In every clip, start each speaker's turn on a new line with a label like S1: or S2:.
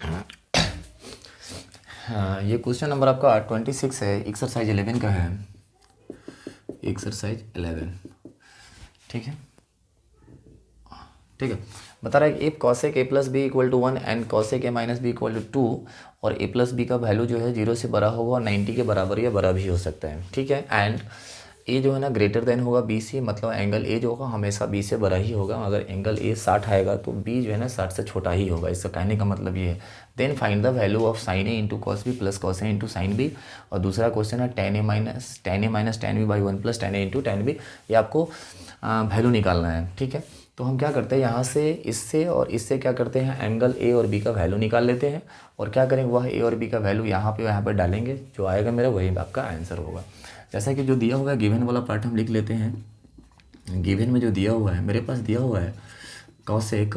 S1: हाँ, ये question number आपका 26 है, एक्सरसाइज 11 का है। एक्सरसाइज 11, ठीक है। ठीक है, बता रहा है कि if cosec A plus B equal to 1 and cosec A minus B equal to 2 और ए प्लस बी का वैल्यू जो है 0 से बड़ा होगा और 90 के बराबर या बड़ा भी हो सकता है, ठीक है। एंड ए जो है ना ग्रेटर देन होगा बी से, मतलब एंगल ए जो होगा हमेशा बी से बड़ा ही होगा। अगर एंगल ए 60 आएगा तो बी जो है ना 60 से छोटा ही होगा। इसका कहने का मतलब ये है। Then find the value of sine A into cos B plus cos A into sine B. और दूसरा क्वेश्चन है tan A minus tan B by 1 plus tan A into tan B. ये आपको वैल्यू निकालना है, ठीक है। तो हम क्या करते हैं, यहाँ से इससे और इससे क्या करते हैं, एंगल ए और बी का वैल्यू निकाल लेते हैं। और क्या करेंगे, वह ए और बी का वैल्यू यहाँ पे डालेंगे, जो आएगा मेरा वही आपका आंसर होगा। जैसा कि जो दिया हुआ है गिवन वाला पार्ट हम लिख लेते हैं। गिवन में जो दिया हुआ है, मेरे पास दिया हुआ है cosec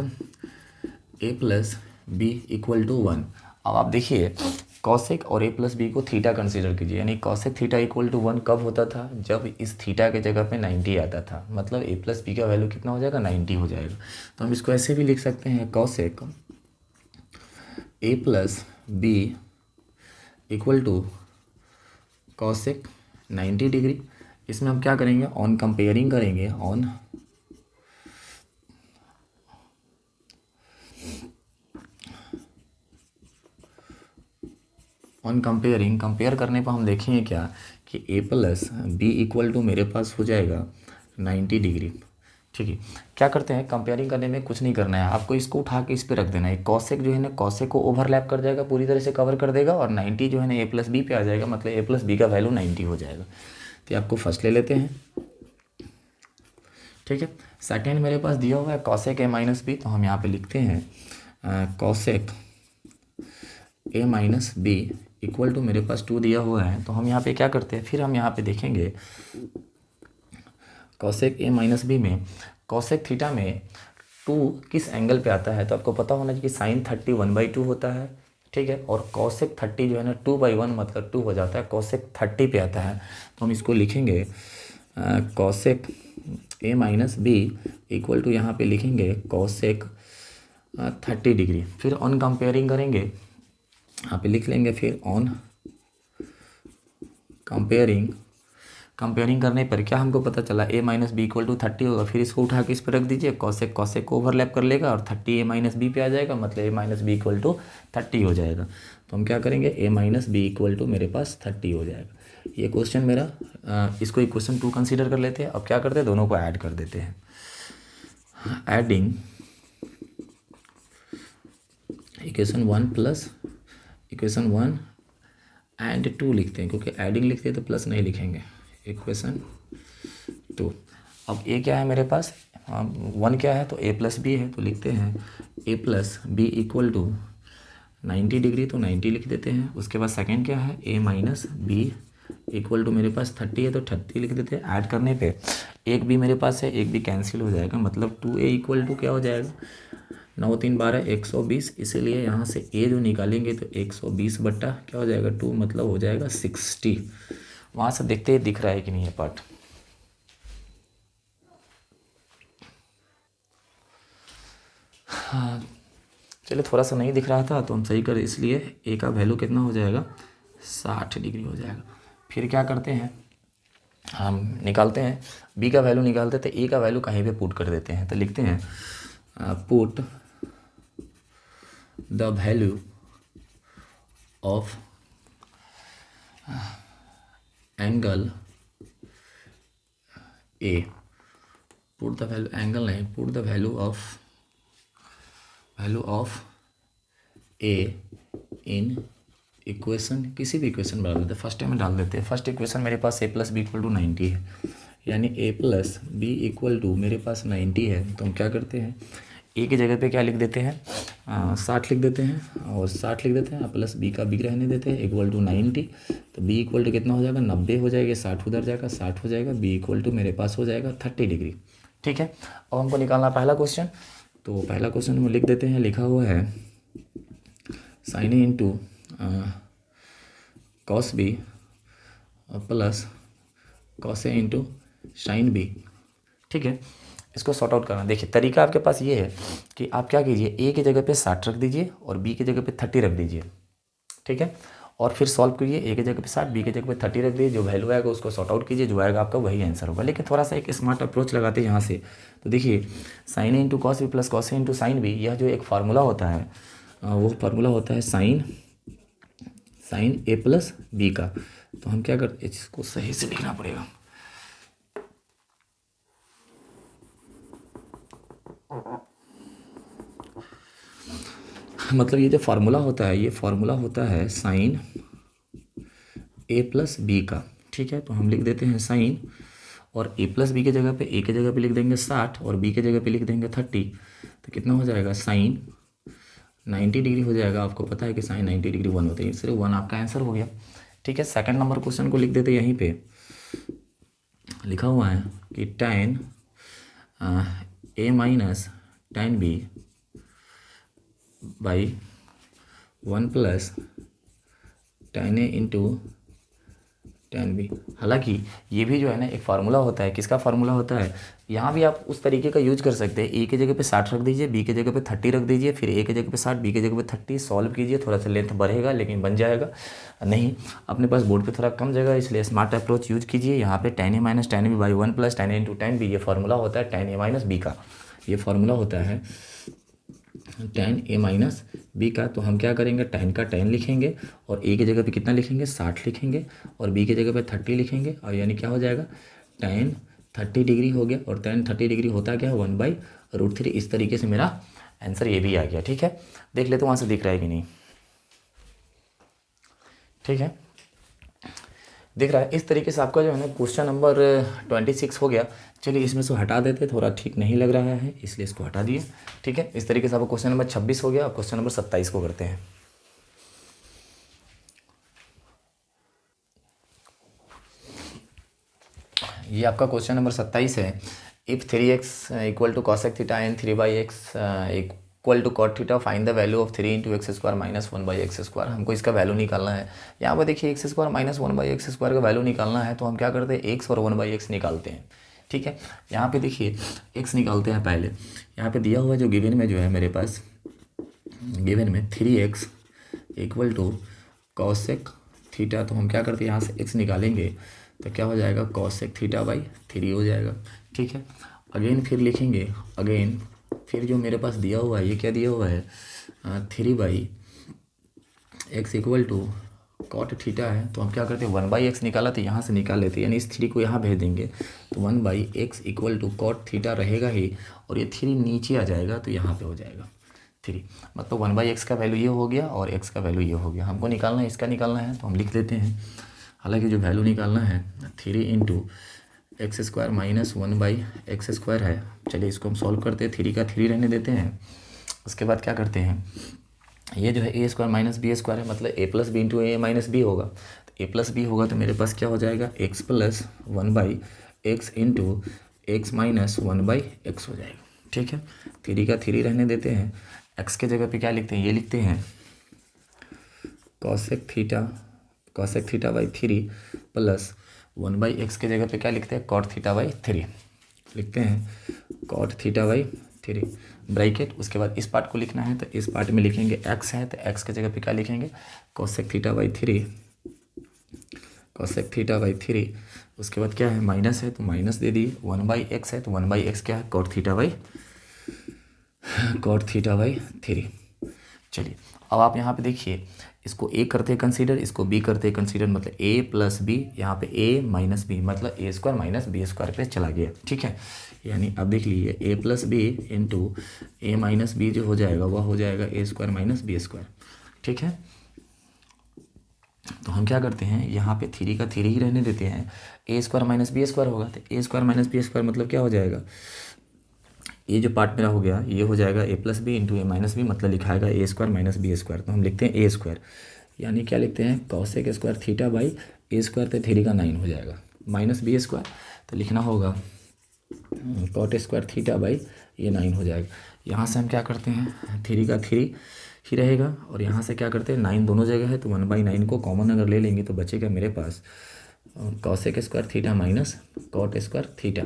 S1: A plus B equal to 1। अब आप देखिए कॉसेक और ए प्लस बी को थीटा कंसीडर कीजिए, यानी कॉसेक थीटा इक्वल टू 1 कब होता था, जब इस थीटा के जगह पे 90 आता था। मतलब ए प्लस बी का वैल्यू कितना हो जाएगा, 90 हो जाएगा। तो हम इसको ऐसे भी लिख सकते हैं, cosec A plus B equal to cosec 90 degree. इसमें हम क्या करेंगे, ऑन कंपेयरिंग करेंगे, ऑन कंपेयर करने पर हम देखेंगे क्या कि A plus B equal to मेरे पास हो जाएगा 90 डिग्री, ठीक है। क्या करते हैं, कंपेयरिंग करने में कुछ नहीं करना है आपको, इसको उठा के इस पर रख देना है। कॉसेक जो है ना कॉसेक को ओवरलैप कर जाएगा, पूरी तरह से कवर कर देगा, और 90 जो है ना ए प्लस बी पे आ जाएगा, मतलब ए प्लस बी का वैल्यू 90 हो जाएगा। तो आपको फर्स्ट ले लेते हैं, ठीक है। सेकेंड मेरे पास दिया हुआ है कॉसेक ए माइनस बी, तो हम यहाँ पे लिखते हैं cosec A minus B equal to मेरे पास 2 दिया हुआ है। तो हम यहाँ पे क्या करते हैं, फिर हम यहाँ पे देखेंगे कॉसेक ए माइनस बी में कॉसेक थीटा में 2 किस एंगल पे आता है। तो आपको पता होना चाहिए कि साइन 30 1/2 होता है, ठीक है। और कॉसेक 30 जो है ना 2/1 मतलब 2 हो जाता है, कॉसेक 30 पे आता है। तो हम इसको लिखेंगे cosec A minus B equal to यहाँ पे लिखेंगे कॉसेक 30 डिग्री। फिर ऑन कंपेयरिंग करेंगे, यहाँ पे लिख लेंगे, फिर ऑन कंपेयरिंग करने पर क्या हमको पता चला, ए माइनस बी इक्वल टू 30 होगा। फिर इसको उठा के इस पर रख दीजिए, कॉसेक को ओवरलैप कर लेगा और 30 ए माइनस बी पे आ जाएगा, मतलब ए माइनस बी इक्वल टू 30 हो जाएगा। तो हम क्या करेंगे, ए माइनस बी इक्वल टू मेरे पास 30 हो जाएगा। ये क्वेश्चन मेरा इसको इक्वेशन 2 कंसीडर कर लेते हैं। अब क्या करते हैं, दोनों को ऐड कर देते हैं। Adding equation 1 plus equation 1 and 2 लिखते हैं, क्योंकि एडिंग लिखते हैं तो प्लस नहीं लिखेंगे। इक्वेशन 2। अब ए क्या है मेरे पास, 1 क्या है, तो ए प्लस बी है, तो लिखते हैं A plus B equal to 90 degree, तो 90 लिख देते हैं। उसके बाद सेकेंड क्या है, ए माइनस बी इक्वल टू मेरे पास 30 है, तो 30 लिख देते हैं। ऐड करने पे एक भी मेरे पास है, एक भी कैंसिल हो जाएगा, मतलब 2a इक्वल टू क्या हो जाएगा, 9 3 12 120। इसीलिए यहाँ से a जो निकालेंगे तो 120 बट्टा क्या हो जाएगा 2, मतलब हो जाएगा 60। वहाँ से देखते हैं दिख रहा है कि नहीं ये पार्ट। हाँ चलिए, थोड़ा सा नहीं दिख रहा था तो हम सही कर, इसलिए a का वैल्यू कितना हो जाएगा, 60 डिग्री हो जाएगा। फिर क्या करते हैं, हम निकालते हैं b का वैल्यू निकालते थे, a का वैल्यू कहीं पे पुट कर देते हैं। तो लिखते हैं put the value of angle A, put the value angle नहीं, put the value of A in equation, किसी भी इक्वेशन डाल देते हैं। फर्स्ट टाइम में डाल देते हैं, फर्स्ट इक्वेशन मेरे पास ए प्लस बी इक्वल टू 90 है, यानी ए प्लस बी इक्वल टू मेरे पास 90 है। तो हम क्या करते हैं, ए की जगह पे क्या लिख देते हैं, 60 लिख देते हैं, और 60 लिख देते हैं, प्लस बी का बी रहने देते हैं इक्वल टू 90। तो बी इक्वल टू कितना हो जाएगा, 90 हो जाएगा, 60 उधर जाएगा, 60 हो जाएगा, बी इक्वल टू मेरे पास हो जाएगा 30 डिग्री, ठीक है। अब हमको निकालना पहला क्वेश्चन, तो पहला क्वेश्चन हम लिख देते हैं, लिखा हुआ है sine A into cos B plus cos A into sine B, ठीक है। इसको सॉर्ट आउट करना। देखिए तरीका आपके पास ये है कि आप क्या कीजिए, ए की जगह पे 60 रख दीजिए और बी की जगह पे 30 रख दीजिए, ठीक है। और फिर सॉल्व कीजिए, ए की जगह पे 60, बी की जगह पे 30 रख दीजिए, जो वैल्यू आएगा उसको सॉर्ट आउट कीजिए, जो आएगा आपका वही आंसर होगा। लेकिन थोड़ा सा एक स्मार्ट अप्रोच लगाते हैं यहाँ से। तो देखिए sine A into cos B plus cos A into sine B, यह जो एक फार्मूला होता है वो फार्मूला होता है साइन ए प्लस बी का। तो हम क्या करते हैं, इसको सही से लिखना पड़ेगा। मतलब ये जो फार्मूला होता है, ये फार्मूला होता है साइन ए प्लस बी का, ठीक है। तो हम लिख देते हैं साइन, और ए प्लस बी की जगह पे, ए की जगह पे लिख देंगे 60 और बी की जगह पे लिख देंगे 30। तो कितना हो जाएगा, साइन 90 डिग्री हो जाएगा। आपको पता है कि साइन 90 डिग्री 1 होते हैं, सिर्फ 1 आपका आंसर हो गया, ठीक है। सेकंड नंबर क्वेश्चन को लिख देते यहीं पे लिखा हुआ है कि tan A minus tan B by 1 plus tan A into tan B. हालांकि ये भी जो है ना एक फार्मूला होता है, किसका फार्मूला होता है, यहाँ भी आप उस तरीके का यूज कर सकते हैं। ए की जगह पे 60 रख दीजिए, बी की जगह पे 30 रख दीजिए, फिर ए की जगह पे 60, बी की जगह पे 30, सॉल्व कीजिए। थोड़ा सा लेंथ बढ़ेगा लेकिन बन जाएगा। नहीं, अपने पास बोर्ड पे थोड़ा कम जगह, इसलिए स्मार्ट अप्रोच यूज कीजिए। यहाँ पे tan A minus tan B by 1 plus tan A into tan B, ये फार्मूला होता है tan ए माइनस बी का, ये फार्मूला होता है tan ए माइनस बी का। तो हम क्या करेंगे, tan का tan लिखेंगे और ए की जगह पे कितना लिखेंगे, 60 लिखेंगे, और बी की जगह पे 30 लिखेंगे, और यानी क्या हो जाएगा, tan 30 डिग्री हो गया। और tan 30 डिग्री होता क्या है, 1/√3। इस तरीके से मेरा आंसर ये भी आ गया, ठीक है। देख लेते वहाँ से दिख रहा है कि नहीं, ठीक है, दिख रहा है। इस तरीके से आपका जो है ना क्वेश्चन नंबर 26 हो गया। चलिए इसमें से हटा देते, थोड़ा ठीक नहीं लग रहा है इसलिए इसको हटा दिए, ठीक है। इस तरीके से आपका क्वेश्चन नंबर 26 हो गया। अब क्वेश्चन नंबर 27 को करते हैं। ये आपका क्वेश्चन नंबर 27 है। If 3x equal to cosec theta and 3/x equal to cot theta, find the value of 3 into X square minus 1/x²। हमको इसका वैल्यू निकालना है। यहाँ पर देखिए एक्स स्क्वायर माइनस 1/x² का वैल्यू निकालना है, तो हम क्या करते हैं, एक्स और 1/x निकालते हैं, ठीक है। यहाँ पे देखिए एक्स निकालते हैं पहले। यहाँ पे दिया हुआ जो गिवन में जो है मेरे पास, गिवन में 3x equal to cosec theta, तो हम क्या करते हैं, यहाँ से x निकालेंगे तो क्या हो जाएगा, कॉसेक थीटा बाई 3 हो जाएगा, ठीक है। अगेन फिर लिखेंगे, अगेन फिर जो मेरे पास दिया हुआ है, ये क्या दिया हुआ है, 3/x equal to cot theta है। तो हम क्या करते हैं, 1/x निकाला तो यहाँ से निकाल लेते हैं, यानी इस 3 को यहाँ भेज देंगे, तो 1/x equal to cot theta रहेगा ही, और ये 3 नीचे आ जाएगा तो यहाँ पे हो जाएगा 3। मतलब 1/x का वैल्यू ये हो गया और x का वैल्यू ये हो गया। हमको निकालना है, इसका निकालना है, तो हम लिख लेते हैं। हालांकि जो वैल्यू निकालना है 3 into X square minus 1/x² है। चलिए इसको हम सॉल्व करते हैं, 3 का 3 रहने देते हैं। उसके बाद क्या करते हैं, ये जो है ए स्क्वायर माइनस बी स्क्वायर है, मतलब ए plus B into A minus B होगा। तो ए प्लस बी होगा तो मेरे पास क्या हो जाएगा, x plus 1/x into x minus 1/x हो जाएगा, ठीक है। 3 का 3 रहने देते हैं। एक्स के जगह पे क्या लिखते हैं, ये लिखते हैं cosec theta by 3 plus 1/x के जगह पे क्या लिखते हैं, कॉट थीटा बाई 3 लिखते हैं, कॉट थीटा बाई 3 ब्रैकेट। उसके बाद इस पार्ट को लिखना है, तो इस पार्ट में लिखेंगे x है, तो x के जगह पे क्या लिखेंगे, cosec theta by 3, cosec theta by 3। उसके बाद क्या है, माइनस है तो माइनस दे दिए, 1/x है तो 1/x क्या है, कॉट थीटा बाई 3। चलिए अब आप यहाँ पे देखिए, इसको a करते हैं कंसीडर, इसको b करते हैं कंसीडर, मतलब a प्लस b, यहाँ पे a माइनस b, मतलब a square minus b square पे चला गया, ठीक है। यानी अब देख लीजिए a plus B into A minus B जो हो जाएगा वह हो जाएगा a square minus b square, ठीक है। तो हम क्या करते हैं, यहाँ पे 3 का 3 ही रहने देते हैं, a square minus b square होगा, तो a square minus b square मतलब क्या हो जाएगा, ये जो पार्ट मेरा हो गया ये हो जाएगा a plus B into A minus B, मतलब लिखाएगा a square minus B square. तो हम लिखते हैं a स्क्वायर, यानी क्या लिखते हैं, cosec square theta by a square, तो 3 का 9 हो जाएगा, माइनस बी स्क्वायर, तो लिखना होगा कॉट स्क्वायर थीटा बाई ये 9 हो जाएगा। यहाँ से हम क्या करते हैं, 3 का 3 ही रहेगा, और यहाँ से क्या करते हैं, 9 दोनों जगह है, तो 1/9 को कॉमन अगर ले लेंगे तो बचेगा मेरे पास cosec square theta minus cot square theta,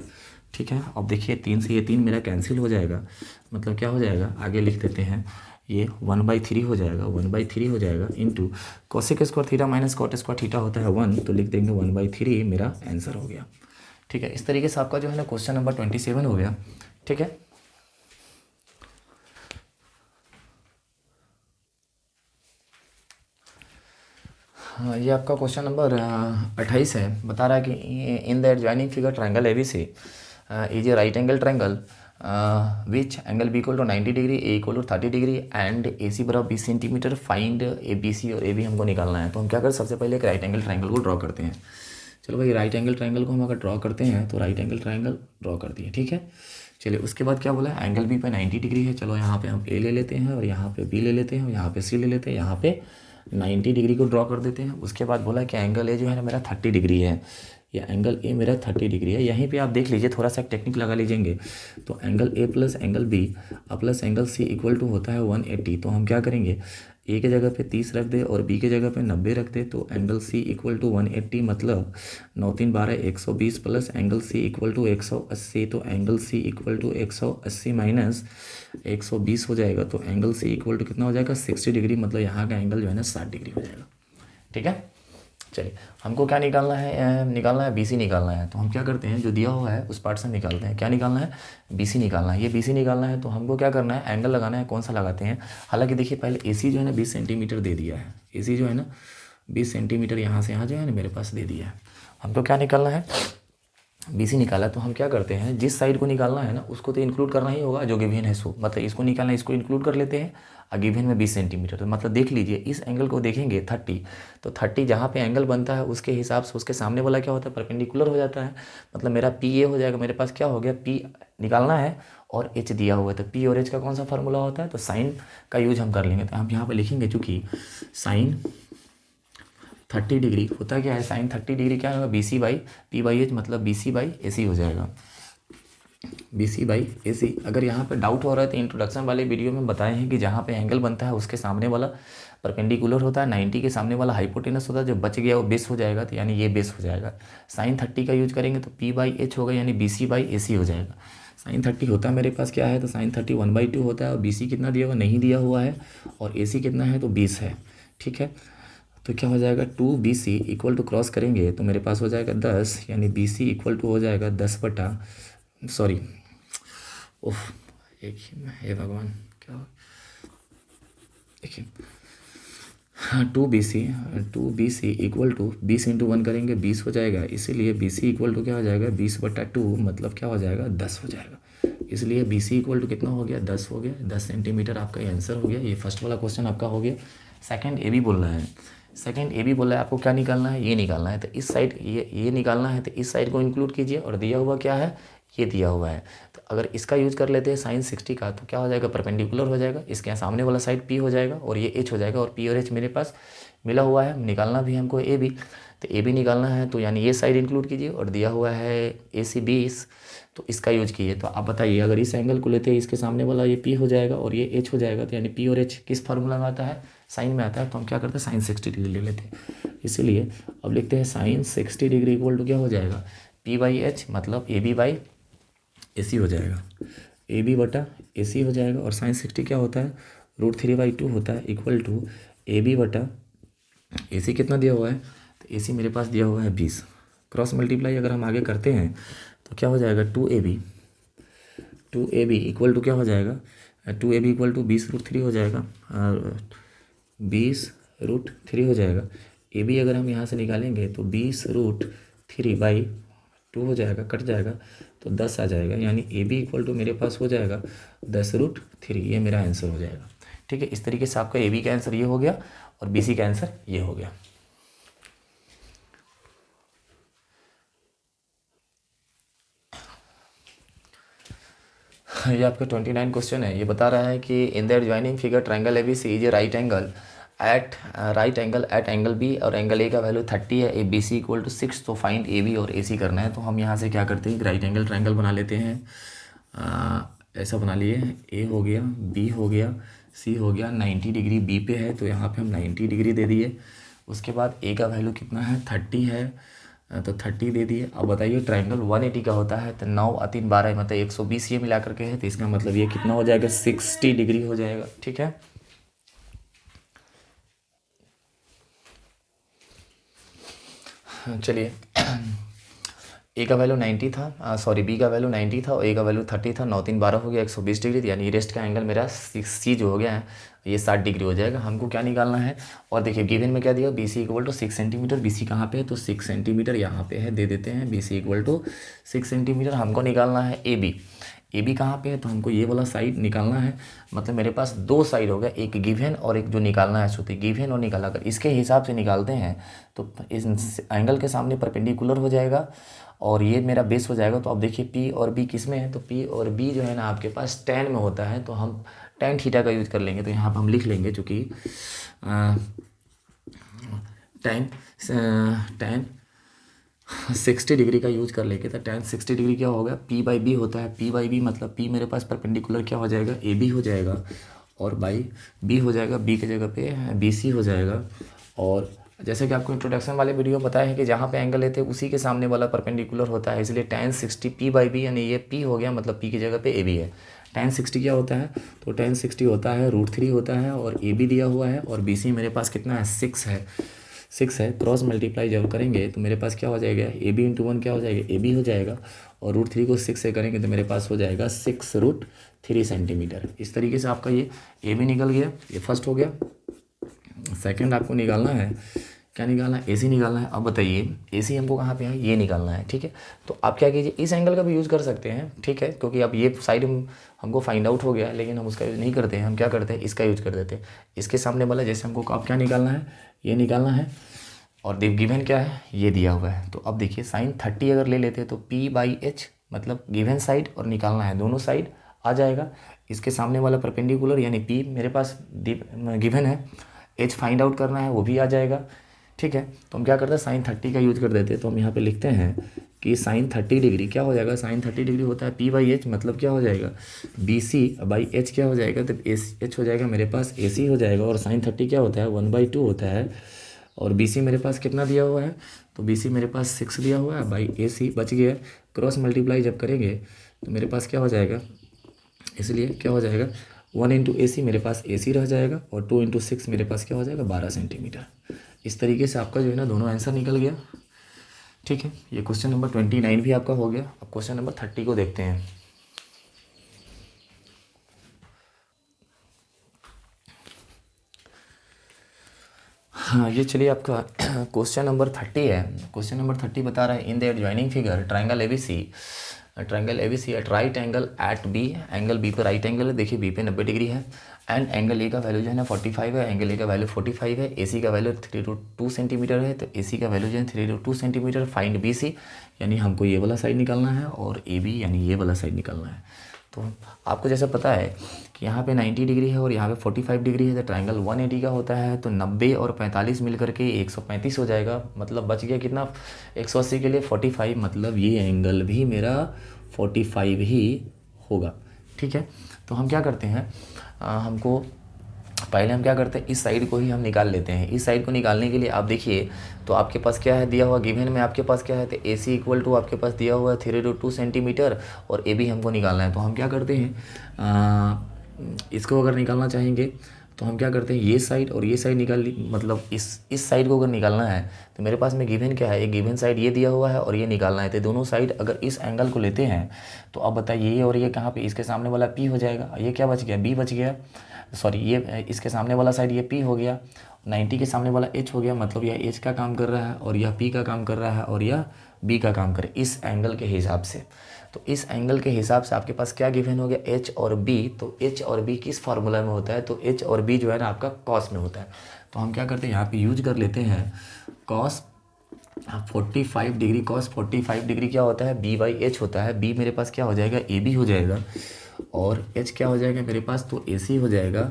S1: ठीक है। अब देखिए 3 से ये 3 मेरा कैंसिल हो जाएगा, मतलब क्या हो जाएगा, आगे लिख देते हैं, ये 1/3 हो जाएगा, 1/3 हो जाएगा into cosec square theta minus cot square theta होता है 1, तो लिख देंगे 1/3 मेरा आंसर हो गया। ठीक है, इस तरीके से आपका जो है ना क्वेश्चन नंबर 27 हो गया। ठीक है, हाँ, ये आपका क्वेश्चन नंबर 28 है। बता रहा है कि in the adjoining figure triangle ABC is a right angle triangle which angle B equal to 90 degree, A equal to 30 degree and AC बराबर 20 सेंटीमीटर। फाइंड ABC और AB हमको निकालना है। तो हम क्या करें, सबसे पहले एक राइट एंगल ट्रायंगल को ड्रॉ करते हैं। चलो भाई, राइट एंगल ट्रायंगल को हम अगर ड्रॉ करते हैं तो राइट एंगल ट्रायंगल ड्रॉ कर दिए। ठीक है, चलिए उसके बाद क्या बोला, एंगल B पे 90 डिग्री है। चलो यहाँ पे हम A ले लेते हैं और यहाँ पे B ले लेते हैं और यहाँ पे C ले लेते हैं, यहाँ पे 90 डिग्री को ड्रॉ कर देते हैं। उसके बाद बोला कि एंगल A जो है ना मेरा 30 डिग्री है, या एंगल A मेरा 30 डिग्री है। यहीं पे आप देख लीजिए, थोड़ा सा टेक्निक लगा लीजिएंगे। तो angle A plus angle B plus angle C equal to होता है 180। तो हम क्या करेंगे, A के जगह पे 30 रख दे और B के जगह पे 90 रख दे, तो एंगल C इक्वल टू 180, मतलब 9 3 12 120 plus angle C equal to 180। तो angle C equal to 180 minus 120 हो जाएगा। तो एंगल C इक्वल टू कितना हो जाएगा, 60 डिग्री, मतलब यहाँ का एंगल जो है ना 60 डिग्री हो जाएगा। ठीक है, चलिए हमको क्या निकालना है, निकालना है BC निकालना है। तो हम क्या करते हैं, जो दिया हुआ है उस पार्ट से निकालते हैं। क्या निकालना है, BC निकालना है। ये BC निकालना है तो हमको क्या करना है, एंगल लगाना है। कौन सा लगाते हैं, हालांकि देखिए पहले AC जो है ना 20 सेंटीमीटर दे दिया है। AC जो है ना 20 सेंटीमीटर यहाँ से यहाँ जो है ना मेरे पास दे दिया है। हमको क्या निकालना है, BC निकाला। तो हम क्या करते हैं, जिस साइड को निकालना है ना उसको तो इंक्लूड करना ही होगा, जो गिवन है सो, मतलब इसको निकालना है, इसको इंक्लूड कर लेते हैं। गिवन में 20 सेंटीमीटर, तो मतलब देख लीजिए इस एंगल को देखेंगे 30, तो 30 जहाँ पे एंगल बनता है उसके हिसाब से उसके सामने वाला क्या होता है, परपेंडिकुलर हो जाता है। मतलब मेरा PA हो जाएगा, मेरे पास क्या हो गया, P निकालना है और H दिया हुआ है। तो P और H का कौन सा फार्मूला होता है, तो साइन का यूज हम कर लेंगे। तो हम यहाँ पर लिखेंगे, चूँकि साइन 30 डिग्री होता क्या है, साइन 30 डिग्री क्या होगा, BC/P/H, मतलब BC/AC हो जाएगा, BC/AC। अगर यहाँ पे डाउट हो रहा है तो इंट्रोडक्शन वाले वीडियो में बताए हैं कि जहाँ पे एंगल बनता है उसके सामने वाला परपेंडिकुलर होता है, 90 के सामने वाला हाइपोटेनस होता है, जो बच गया वो बेस हो जाएगा। तो यानी ये बेस हो जाएगा। साइन 30 का यूज करेंगे तो P/H होगा, यानी BC/AC हो जाएगा। साइन 30 होता है मेरे पास क्या है, तो साइन 30 1/2 होता है, और BC कितना दिया हुआ, नहीं दिया हुआ है, और AC कितना है, तो 20 है। ठीक है, तो क्या हो जाएगा, 2BC इक्वल टू क्रॉस करेंगे तो मेरे पास हो जाएगा 10, यानी BC इक्वल टू हो जाएगा 10 बटा, सॉरी ओह एक ही, हे भगवान क्या, देखिए हाँ 2BC इक्वल टू 20 इंटू 1 करेंगे 20 हो जाएगा, इसीलिए BC इक्वल टू क्या हो जाएगा, 20/2, मतलब क्या हो जाएगा, 10 हो जाएगा। इसलिए BC इक्वल टू कितना हो गया, 10 हो गया, 10 सेंटीमीटर आपका ये आंसर हो गया। ये फर्स्ट वाला क्वेश्चन आपका हो गया। सेकंड AB बोल रहा है, सेकंड AB बोल रहा है आपको क्या निकालना है, ये निकालना है। तो इस साइड ये निकालना है, तो इस साइड को इंक्लूड कीजिए, और दिया हुआ क्या है, ये दिया हुआ है। तो अगर इसका यूज कर लेते हैं साइन 60 का, तो क्या हो जाएगा, परपेंडिकुलर हो जाएगा, इसके यहाँ सामने वाला साइड P हो जाएगा और ये H हो जाएगा, और P और H मेरे पास मिला हुआ है। निकालना भी हमको AB, तो AB निकालना है, तो यानी ये साइड इंक्लूड कीजिए, और दिया हुआ है AC 20, तो इसका यूज कीजिए। तो आप बताइए, अगर इस एंगल को लेते हैं, इसके सामने वाला ये P हो जाएगा और ये H हो जाएगा, तो यानी P और H किस फार्मूला में आता है, साइन में आता है। तो हम क्या करते हैं, साइन 60 डिग्री ले लेते हैं। इसीलिए अब लिखते हैं साइन 60 डिग्री इक्वल टू क्या हो जाएगा, P/H, मतलब AB/AC हो जाएगा, AB/AC हो जाएगा। और साइन 60 क्या होता है, √3/2 होता है, इक्वल टू AB/AC कितना दिया हुआ है, तो AC मेरे पास दिया हुआ है 20। क्रॉस मल्टीप्लाई अगर हम आगे करते हैं तो क्या हो जाएगा, 2AB इक्वल टू क्या हो जाएगा, 2AB इक्वल टू 20√3 हो जाएगा, 20√3 हो जाएगा। AB अगर हम यहाँ से निकालेंगे तो 20√3/2 हो जाएगा, कट जाएगा तो 10 आ जाएगा, यानी AB इक्वल टू मेरे पास हो जाएगा 10√3। ये मेरा आंसर हो जाएगा। ठीक है, इस तरीके से आपका AB का आंसर ये हो गया और BC का आंसर ये हो गया। ये आपका 29 क्वेश्चन है। ये बता रहा है कि in the adjoining figure triangle ABC is a right angle at angle B, और एंगल A का वैल्यू 30 है, ABC इक्वल टू 6। तो फाइंड AB और AC करना है। तो हम यहाँ से क्या करते हैं, राइट एंगल ट्रायंगल बना लेते हैं। ऐसा बना लिए, A हो गया, B हो गया, C हो गया। 90 डिग्री B पे है तो यहाँ पे हम 90 डिग्री दे दिए। उसके बाद A का वैल्यू कितना है, 30 है, तो 30 दे दिए। अब बताइए ट्राइंगल 180 का होता है तो 9 और 3 12 मतलब 120 ये मिला करके है, तो इसका मतलब ये कितना हो जाएगा 60 डिग्री हो जाएगा। ठीक है, चलिए ए का वैल्यू 90 था, सॉरी बी का वैल्यू 90 था और ए का वैल्यू 30 था, 9 3 12 हो गया 120 डिग्री, यानी रेस्ट का एंगल मेरा सी जो हो गया है ये 60 डिग्री हो जाएगा। हमको क्या निकालना है, और देखिए गिवन में क्या दिया, B C equal to 6 centimetre, B C कहाँ पे है तो 6 सेंटीमीटर यहाँ पे है, दे देते हैं B C equal to 6 centimetre. हमको निकालना है ए बी, ए बी कहाँ पे है तो हमको ये वाला साइड निकालना है, मतलब मेरे पास दो साइड हो गया, एक गिवन और एक जो निकालना है सूत्र, गिवन और निकाला कर इसके हिसाब से निकालते हैं तो इस एंगल के सामने परपेंडिकुलर हो जाएगा और ये मेरा बेस हो जाएगा। तो अब देखिए पी और बी किस में है, तो पी और बी जो है ना आपके पास tan में होता है, तो हम tan थीटा का यूज कर लेंगे। तो यहाँ पर हम लिख लेंगे चूँकि tan 60 डिग्री का यूज कर लेंगे, तो tan 60 डिग्री क्या होगा, पी बाई बी होता है, पी बाई बी मतलब पी मेरे पास परपेंडिकुलर क्या हो जाएगा ए बी हो जाएगा और बाई बी हो जाएगा, बी की जगह पे बी सी हो जाएगा। और जैसे कि आपको इंट्रोडक्शन वाले वीडियो में बताया है कि जहाँ पे एंगल लेते हैं उसी के सामने वाला परपेंडिकुलर होता है, इसलिए tan 60 पी बाई बी, यानी ये पी हो गया मतलब पी की जगह पे ए बी है। tan 60 क्या होता है तो tan 60 होता है √3 होता है और ए बी दिया हुआ है और बी सी मेरे पास कितना है 6 है। क्रॉस मल्टीप्लाई जब करेंगे तो मेरे पास क्या हो जाएगा ए बी इंटू 1 क्या हो जाएगा ए बी हो जाएगा और √3 को 6 से करेंगे तो मेरे पास हो जाएगा 6√3 सेंटीमीटर। इस तरीके से आपका ये ए बी निकल गया, ये फर्स्ट हो गया। सेकंड आपको निकालना है, क्या निकालना है, एसी निकालना है। अब बताइए एसी हमको कहाँ पे है, ये निकालना है। ठीक है, तो आप क्या कीजिए इस एंगल का भी यूज़ कर सकते हैं, ठीक है, क्योंकि अब ये साइड हमको फाइंड आउट हो गया है, लेकिन हम उसका यूज़ नहीं करते हैं, हम क्या करते हैं इसका यूज़ कर देते हैं। इसके सामने वाला जैसे हमको अब क्या निकालना है, ये निकालना है और गिवन क्या है ये दिया हुआ है। तो अब देखिए sin 30 अगर ले लेते हैं तो p बाई एच मतलब गिवन साइड और निकालना है दोनों साइड आ जाएगा। इसके सामने वाला परपेंडिकुलर यानी p मेरे पास गिवन है, h फाइंड आउट करना है वो भी आ जाएगा। ठीक है, तो हम क्या करते हैं sin 30 का यूज कर देते हैं। तो हम यहाँ पे लिखते हैं कि sin 30 डिग्री क्या हो जाएगा, sin 30 डिग्री होता है p बाई एच मतलब क्या हो जाएगा बी सी बाई एच क्या हो जाएगा, तो एच हो जाएगा मेरे पास ए सी हो जाएगा और sin 30 क्या होता है 1/2 होता है और बी सी मेरे पास कितना दिया हुआ है, तो बी सी मेरे पास 6 दिया हुआ है बाई ए सी बच गया। क्रॉस मल्टीप्लाई जब करेंगे तो मेरे पास क्या हो जाएगा, इसलिए क्या हो जाएगा 1 इंटू ए सी मेरे पास ए सी रह जाएगा और 2 इंटू 6 मेरे पास क्या हो जाएगा 12 सेंटीमीटर। इस तरीके से आपका जो है ना दोनों आंसर निकल गया। ठीक है, ये क्वेश्चन नंबर 29 भी आपका हो गया। अब क्वेश्चन नंबर 30 को देखते हैं। हाँ ये चलिए आपका क्वेश्चन नंबर 30 है। क्वेश्चन नंबर 30 बता रहा है in the adjoining figure triangle A B C at right angle at B, angle B पे राइट एंगल है, देखिए बी पे 90 डिग्री है एंड एंगल ए का वैल्यू जो है ना 45 है, एंगल ए का वैल्यू 45 है, ए सी का वैल्यू 3√2 सेंटीमीटर है, तो ए सी का वैल्यू जो है 3√2 सेंटीमीटर। फाइंड बी सी, यानी हमको ये वाला साइड निकालना है और ए बी यानी ये वाला साइड निकालना है। तो आपको जैसा पता है कि यहाँ पे 90 डिग्री है और यहाँ पे 45 डिग्री है, तो ट्राइंगल 180 का होता है, तो 90 और 45 मिल करके 135 हो जाएगा, मतलब बच गया कितना 180 के लिए 45, मतलब ये एंगल भी मेरा 45 ही होगा। ठीक है, तो हम क्या करते हैं हमको पहले हम क्या करते हैं इस साइड को ही हम निकाल लेते हैं। इस साइड को निकालने के लिए आप देखिए तो आपके पास क्या है दिया हुआ गिवन में, आपके पास क्या है तो ए सी इक्वल टू आपके पास दिया हुआ है 3√2 सेंटीमीटर और ए बी हमको निकालना है। तो हम क्या करते हैं इसको अगर निकालना चाहेंगे तो हम क्या करते हैं ये साइड और ये साइड निकाल मतलब इस साइड को अगर निकालना है तो मेरे पास में गिवन क्या है, एक गिवन साइड ये दिया हुआ है और ये निकालना है। तो दोनों साइड अगर इस एंगल को लेते हैं तो अब बताइए ये और ये कहाँ पे, इसके सामने वाला पी हो जाएगा, ये क्या बच गया बी बच गया, सॉरी ये इसके सामने वाला साइड ये P हो गया, 90 के सामने वाला H हो गया, मतलब यह H का काम कर रहा है और यह P का काम कर रहा है और यह B का काम करे इस एंगल के हिसाब से। तो इस एंगल के हिसाब से आपके पास क्या गिवन हो गया H और B, तो H और B किस फार्मूला में होता है, तो H और B जो है ना आपका कॉस में होता है। तो हम क्या करते हैं यहाँ पे यूज कर लेते हैं कॉस 45 डिग्री। कॉस 45 डिग्री क्या होता है B बाई एच होता है, B मेरे पास क्या हो जाएगा ए बी हो जाएगा और h क्या हो जाएगा मेरे पास तो ए सी हो जाएगा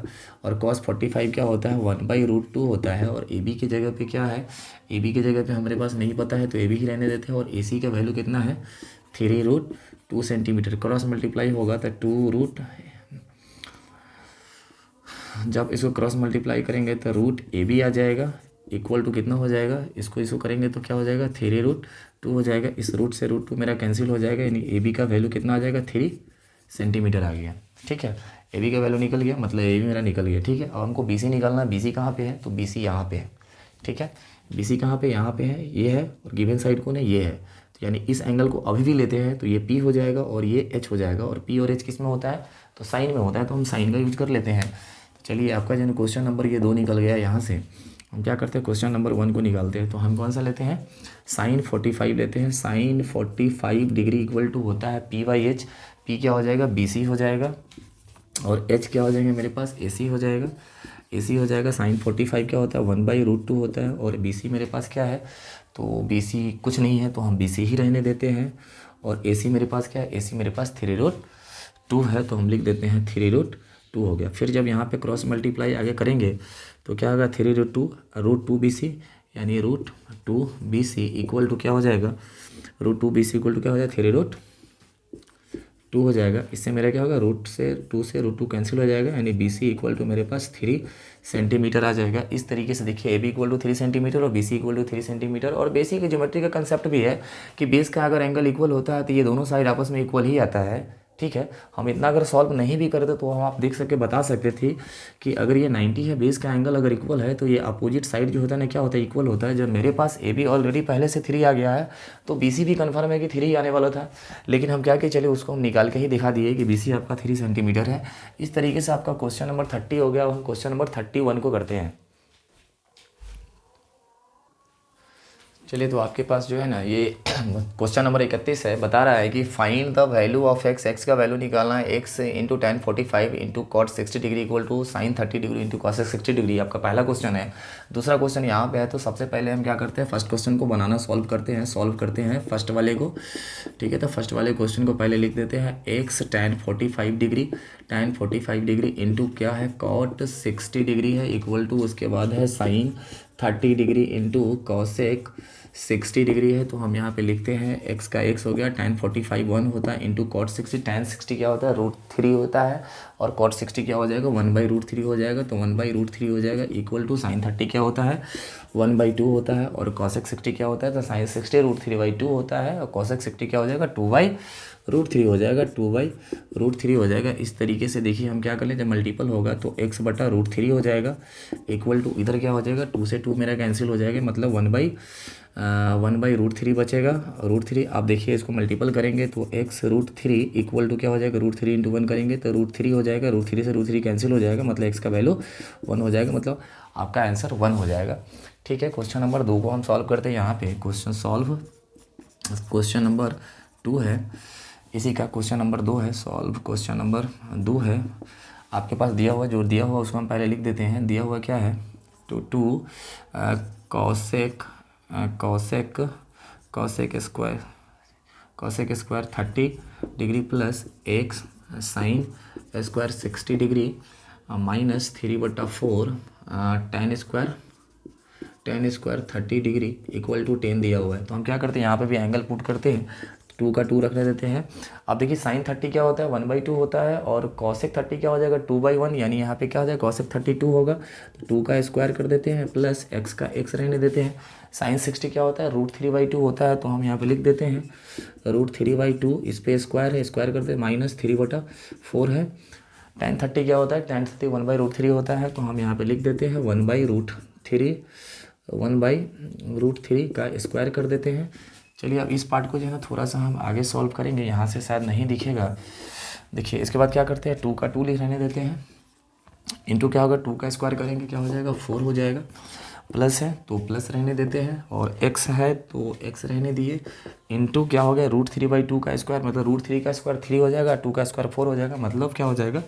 S1: और cos 45 क्या होता है 1/√2 होता है और ए बी की जगह पे क्या है, ए बी की जगह पे हमारे पास नहीं पता है तो ए बी ही रहने देते हैं और ए सी का वैल्यू कितना है 3√2 सेंटीमीटर। क्रॉस मल्टीप्लाई होगा तो 2 जब इसको क्रॉस मल्टीप्लाई करेंगे तो रूट ए बी आ जाएगा इक्वल टू कितना हो जाएगा, इसको करेंगे तो क्या हो जाएगा 3√2 हो जाएगा। इस रूट से √2 मेरा कैंसिल हो जाएगा, यानी ए बी का वैल्यू कितना आ जाएगा 3 सेंटीमीटर आ गया। ठीक है, ए बी का वैल्यू निकल गया, मतलब ए बी मेरा निकल गया। ठीक है, अब हमको बी सी निकालना है। बी सी कहाँ पे है, तो बी सी यहाँ पे है। ठीक है, बी सी कहाँ पे, यहाँ पे है, ये है, और गिवन साइड कौन है, ये है। तो यानी इस एंगल को अभी भी लेते हैं तो ये पी हो जाएगा और ये एच हो जाएगा, और पी और एच किस में होता है, तो साइन में होता है, तो हम साइन का यूज कर लेते हैं। चलिए, आपका जो क्वेश्चन नंबर ये 2 निकल गया यहाँ से। हम क्या करते हैं, क्वेश्चन नंबर 1 को निकालते हैं। तो हम कौन सा लेते हैं, साइन 45 लेते हैं। साइन 45 डिग्री इक्वल टू होता है पी बाई एच। पी क्या हो जाएगा, बी सी हो जाएगा, और एच क्या हो जाएंगे मेरे पास, ए सी हो जाएगा। ए सी हो जाएगा। साइन 45 क्या होता है, 1/√2 होता है, और बी सी मेरे पास क्या है, तो बी सी कुछ नहीं है, तो हम बी सी ही रहने देते हैं। और ए सी मेरे पास क्या है, ए सी मेरे पास 3√2 है, तो हम लिख देते हैं 3√2 हो गया। फिर जब यहाँ पे क्रॉस मल्टीप्लाई आगे करेंगे तो क्या होगा, 3√2 बी सी, यानी √2 बी सी इक्वल टू क्या हो जाएगा, √2 बी सी इक्वल टू क्या हो जाएगा 3√2 हो जाएगा। इससे मेरा क्या होगा, √2 से √2 कैंसिल हो जाएगा, यानी बी सी इक्वल टू मेरे पास 3 सेंटीमीटर आ जाएगा। इस तरीके से देखिए, A B equal to 3 centimetre और B C equal to 3 centimetre. और बेसिक ज्योमेट्री का कंसेप्ट भी है कि बेस का अगर एंगल इक्वल होता है तो ये दोनों साइड आपस में इक्वल ही आता है। ठीक है, हम इतना अगर सॉल्व नहीं भी करते तो हम आप देख सके बता सकते थे कि अगर ये 90 है, बेस का एंगल अगर इक्वल है तो ये अपोजिट साइड जो होता है ना क्या होता है, इक्वल होता है। जब मेरे पास ए बी ऑलरेडी पहले से 3 आ गया है तो बी सी भी कन्फर्म है कि 3 ही आने वाला था, लेकिन हम क्या कि चले उसको हम निकाल के ही दिखा दिए कि बी सी आपका 3 सेंटीमीटर है। इस तरीके से आपका क्वेश्चन नंबर 30 हो गया। हम क्वेश्चन नंबर 31 को करते हैं। चलिए, तो आपके पास जो है ना ये क्वेश्चन नंबर 31 है, बता रहा है कि find the value of X. X का वैल्यू निकालना है, X into tan 45 into cot 60 degree equal to sine 30 degree into cos 60 degree. आपका पहला क्वेश्चन है। दूसरा क्वेश्चन यहाँ पे है, तो सबसे पहले हम क्या करते हैं, फर्स्ट क्वेश्चन को बनाना सॉल्व करते हैं फर्स्ट वाले को। ठीक है, तो फर्स्ट वाले क्वेश्चन को पहले लिख देते हैं, एक्स tan 45 डिग्री इंटू क्या है, कॉट 60 डिग्री है इक्वल टू, उसके बाद है sine 30 degree into cosec 60 degree है। तो हम यहाँ पे लिखते हैं एक्स का एक्स हो गया, tan 45 1 होता है इंटू कॉट 60। tan 60 क्या होता है, √3 होता है, और कॉट 60 क्या हो जाएगा 1/√3 हो जाएगा, तो 1/√3 हो जाएगा इक्वल टू साइन 30 क्या होता है 1/2 होता है, और कॉसेक 60 क्या होता है, तो साइन 60 √3/2 होता है, और कॉसेक 60 क्या हो जाएगा 2/√3 हो जाएगा, 2/√3 हो जाएगा। इस तरीके से देखिए हम क्या कर लें, जब मल्टीपल होगा तो x/√3 हो जाएगा इक्वल टू, इधर क्या हो जाएगा 2 से 2 मेरा कैंसिल हो जाएगा, मतलब 1/√3 बचेगा। √3 आप देखिए इसको मल्टीपल करेंगे तो x√3 इक्वल टू क्या हो जाएगा, √3 इंटू 1 करेंगे तो √3 हो जाएगा, √3 से √3 कैंसिल हो जाएगा, मतलब x का वैल्यू 1 हो जाएगा, मतलब आपका आंसर 1 हो जाएगा। ठीक है, क्वेश्चन नंबर 2 को हम सॉल्व करते हैं। यहाँ पे क्वेश्चन नंबर 2 है, इसी का क्वेश्चन नंबर 2 है, सॉल्व क्वेश्चन नंबर 2 है। आपके पास दिया हुआ, जो दिया हुआ उसको हम पहले लिख देते हैं। दिया हुआ क्या है, तो 2 cosec square 30 degree plus X sine square 60 degree minus 3/4 tan square 30 degree equal to 10 दिया हुआ है। तो हम क्या करते हैं, यहाँ पे भी एंगल पुट करते हैं, 2 का 2 रखने देते हैं। अब देखिए साइन 30 क्या होता है 1/2 होता है, और कॉसेक 30 क्या हो जाएगा 2/1, यानी यहाँ पे क्या हो जाएगा कॉसेक 32 होगा, तो 2 का स्क्वायर कर देते हैं प्लस एक्स का एक्स रहने देते हैं। साइन 60 क्या होता है √3/2 होता है, तो हम यहाँ पे लिख देते हैं √3/2, इस पर स्क्वायर है, स्क्वायर करते हैं माइनस 3/4 है। tan 30 क्या होता है, tan 30 1/√3 होता है, तो हम यहाँ पे लिख देते हैं 1/√3 का स्क्वायर कर देते हैं। चलिए, अब इस पार्ट को जो है ना थोड़ा सा हम आगे सॉल्व करेंगे, यहाँ से शायद नहीं दिखेगा। देखिए इसके बाद क्या करते हैं, 2 का 2 लिख रहने देते हैं, इंटू क्या होगा 2 का स्क्वायर करेंगे क्या हो जाएगा 4 हो जाएगा, प्लस है तो प्लस रहने देते हैं, और x है तो x रहने दिए, इंटू क्या हो गया √3/2 का स्क्वायर, मतलब √3 का स्क्वायर 3 हो जाएगा, 2 का स्क्वायर 4 हो जाएगा, मतलब क्या हो जाएगा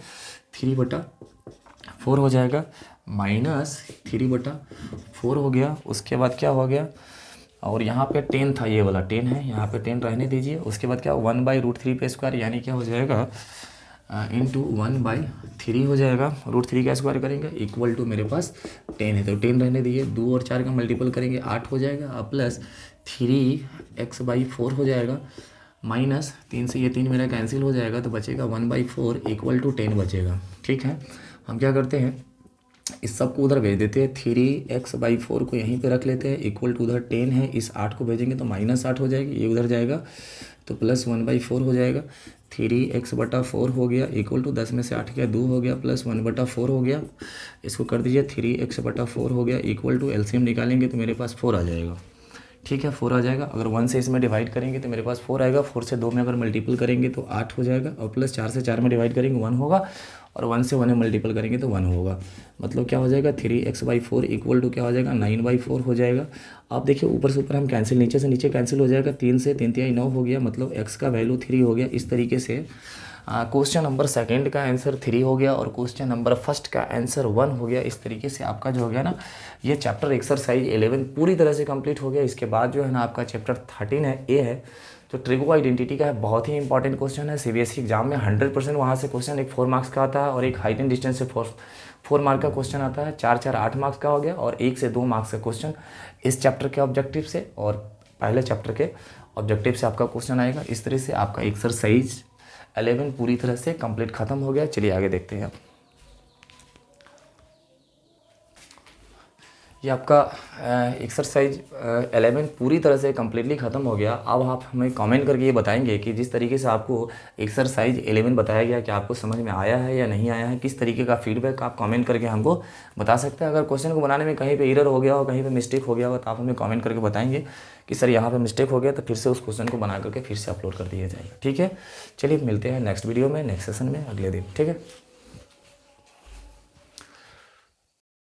S1: 3/4 हो जाएगा, माइनस 3/4 हो गया। उसके बाद क्या हो गया, और यहाँ पे 10 था, ये वाला 10 है, यहाँ पे 10 रहने दीजिए। उसके बाद क्या 1/√3 पे स्क्वायर, यानी क्या हो जाएगा इंटू 1/3 हो जाएगा, √3 का स्क्वायर करेंगे इक्वल टू मेरे पास 10 है, तो 10 रहने दिए। 2 और 4 का मल्टीपल करेंगे 8 हो जाएगा, प्लस 3x/4 हो जाएगा, माइनस 3 से ये 3 मेरा कैंसिल हो जाएगा, तो बचेगा 1/4 इक्वल टू 10 बचेगा। ठीक है, हम क्या करते हैं इस सब को उधर भेज देते हैं। 3x/4 को यहीं पे रख लेते हैं, इक्वल टू उधर 10 है, इस 8 को भेजेंगे तो -8 हो जाएगी, ये उधर जाएगा तो +1/4 हो जाएगा। 3x/4 हो गया इक्वल टू 10 में से 8 गया 2 हो गया, +1/4 हो गया। इसको कर दीजिए 3x/4 हो गया इक्वल टू एलसीएम निकालेंगे तो मेरे पास 4 आ जाएगा। ठीक है, 4 आ जाएगा। अगर 1 से इसमें डिवाइड करेंगे तो मेरे पास 4 आएगा। 4 से 2 में अगर मल्टीपल करेंगे तो 8 हो जाएगा, और प्लस 4 से 4 में डिवाइड करेंगे 1 होगा, और 1 से 1 में मल्टीपल करेंगे तो 1 होगा। मतलब क्या हो जाएगा 3x/4 इक्वल टू क्या हो जाएगा 9/4 हो जाएगा। आप देखिए ऊपर से ऊपर हम कैंसिल, नीचे से नीचे कैंसिल हो जाएगा। 3 से 3 तिहाई 9 हो गया, मतलब x का वैल्यू 3 हो गया। इस तरीके से क्वेश्चन नंबर सेकंड का आंसर 3 हो गया और क्वेश्चन नंबर फर्स्ट का आंसर 1 हो गया। इस तरीके से आपका जो हो गया ना ये चैप्टर एक्सरसाइज 11 पूरी तरह से कंप्लीट हो गया। इसके बाद जो है ना आपका चैप्टर 13 है, ए है, जो ट्रिगो आइडेंटिटी का है। बहुत ही इंपॉर्टेंट क्वेश्चन है, सीबीएसई एग्जाम में 100% वहाँ से क्वेश्चन एक 4 मार्क्स का आता है और एक हाइट एंड डिस्टेंस से 4 मार्क का क्वेश्चन आता है। 4 4 8 मार्क्स का हो गया और 1 से 2 मार्क्स का क्वेश्चन इस चैप्टर के ऑब्जेक्टिव से और पहले चैप्टर के ऑब्जेक्टिव से आपका क्वेश्चन आएगा। इस तरह से आपका एक्सरसाइज 11 पूरी तरह से कंप्लीट खत्म हो गया। चलिए आगे देखते हैं। ये आपका एक्सरसाइज 11 पूरी तरह से कम्प्लीटली ख़त्म हो गया। अब आप हमें कमेंट करके ये बताएंगे कि जिस तरीके से आपको एक्सरसाइज 11 बताया गया कि आपको समझ में आया है या नहीं आया है, किस तरीके का फीडबैक आप कमेंट करके हमको बता सकते हैं। अगर क्वेश्चन को बनाने में कहीं पे एरर हो गया हो, कहीं पे मिस्टेक हो गया हो, तो आप हमें कमेंट करके बताएंगे कि सर यहाँ पे मिस्टेक हो गया, तो फिर से उस क्वेश्चन को बना करके फिर से अपलोड कर दिया जाएगा। ठीक है, चलिए मिलते हैं नेक्स्ट वीडियो में, नेक्स्ट सेशन में अगले दिन। ठीक है।